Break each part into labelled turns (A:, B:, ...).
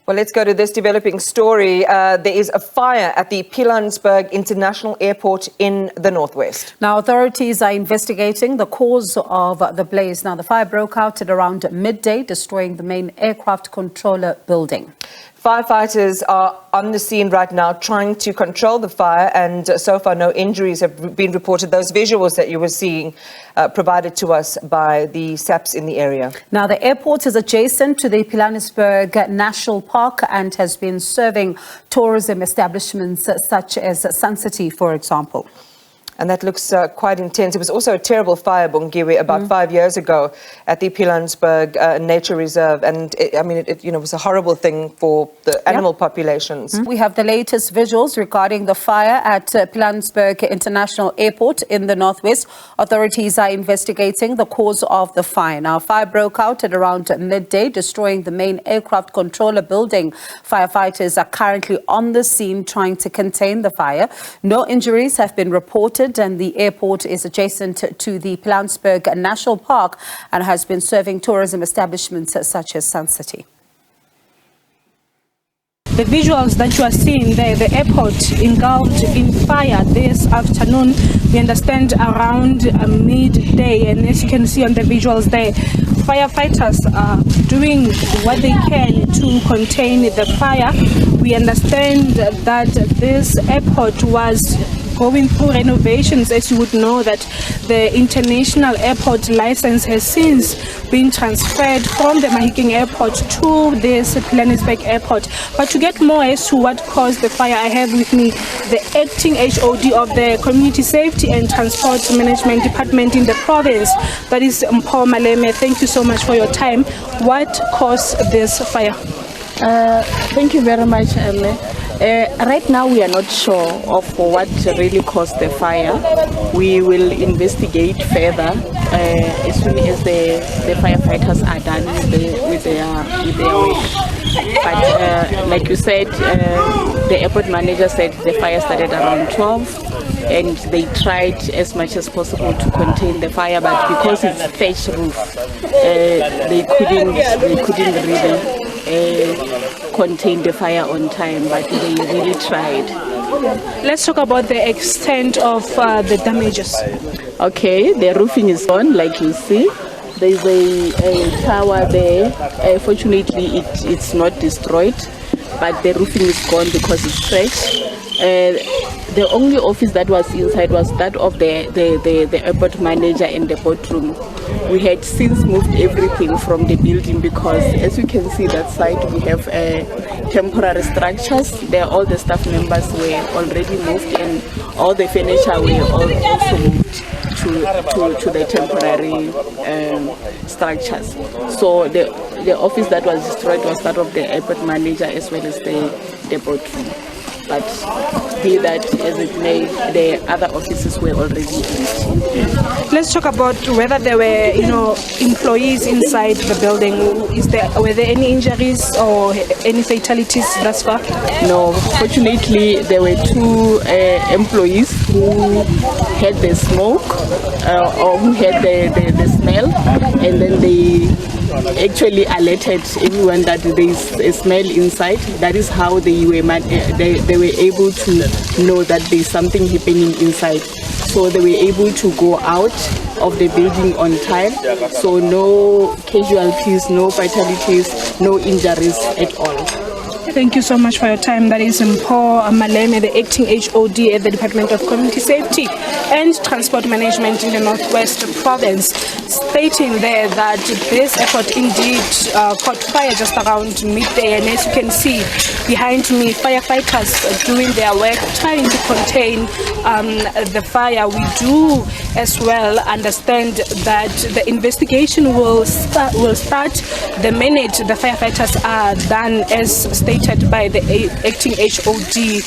A: Well, let's go to this developing story. There is a fire at the Pilanesberg International Airport in the northwest.
B: Now, authorities are investigating the cause of the blaze. Now, the fire broke out at around midday, destroying the main aircraft controller building.
A: Firefighters are on the scene right now trying to control the fire, and so far no injuries have been reported. Those visuals that you were seeing provided to us by the SABC in the area.
B: Now, the airport is adjacent to the Pilanesberg National Park and has been serving tourism establishments such as Sun City, for example.
A: And that looks quite intense. It was also a terrible fire, Bongiwe, about 5 years ago at the Pilanesberg Nature Reserve. And it was a horrible thing for the animal populations.
B: We have the latest visuals regarding the fire at Pilanesberg International Airport in the northwest. Authorities are investigating the cause of the fire. Now, fire broke out at around midday, destroying the main aircraft controller building. Firefighters are currently on the scene trying to contain the fire. No injuries have been reported, and the airport is adjacent to the Pilanesberg National Park and has been serving tourism establishments such as Sun City.
C: The visuals that you are seeing there, the airport engulfed in fire this afternoon, we understand around midday, and as you can see on the visuals there, firefighters are doing what they can to contain the fire. We understand that this airport was going through renovations. As you would know, that the international airport license has since been transferred from the Mahikeng airport to this Pilanesberg airport. But to get more as to what caused the fire, I have with me the acting HOD of the Community Safety and Transport Management Department in the province, that is Mpho Maleme. Thank you so much for your time. What caused this fire?
D: Thank you very much, Elle. Right now we are not sure of what really caused the fire. We will investigate further as soon as the firefighters are done with their work. But like you said, the airport manager said the fire started around 12, and they tried as much as possible to contain the fire, but because it's thatch roof, they couldn't really contain the fire on time, but they really tried.
C: Let's talk about the extent of the damages.
D: Okay, the roofing is gone, like you see. There's a tower there. Fortunately, it's not destroyed, but the roofing is gone because it's fresh. The only office that was inside was that of the airport manager in the boardroom. We had since moved everything from the building because, as you can see that side, we have temporary structures. There, all the staff members were already moved, and all the furniture were also moved to the temporary structures. So the office that was destroyed was that of the airport manager as well as the boardroom. But be that as it may, the other offices were already empty.
C: Let's talk about whether there were, employees inside the building. Were there any injuries or any fatalities thus far?
D: No, fortunately there were two employees who had the smoke or who had the smell, and then they actually alerted everyone that there is a smell inside. That is how they were able to know that there is something happening inside. So they were able to go out of the building on time. So no casualties, no fatalities, no injuries at all.
C: Thank you so much for your time. That is Mpho Maleme, the acting HOD at the Department of Community Safety and Transport Management in the Northwest Province, stating there that this airport indeed caught fire just around midday. And as you can see behind me, firefighters are doing their work, trying to contain the fire. We do as well understand that the investigation will start the minute the firefighters are done, as stated by the acting HOD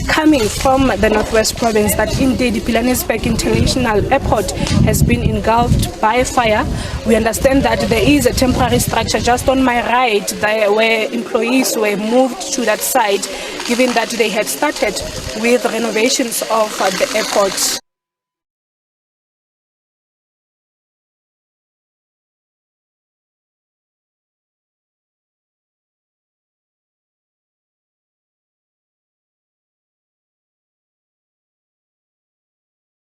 C: coming from the Northwest Province, that indeed Pilanesberg International Airport has been engulfed by fire. We understand that there is a temporary structure just on my right there where employees were moved to that side, given that they had started with renovations of the airport.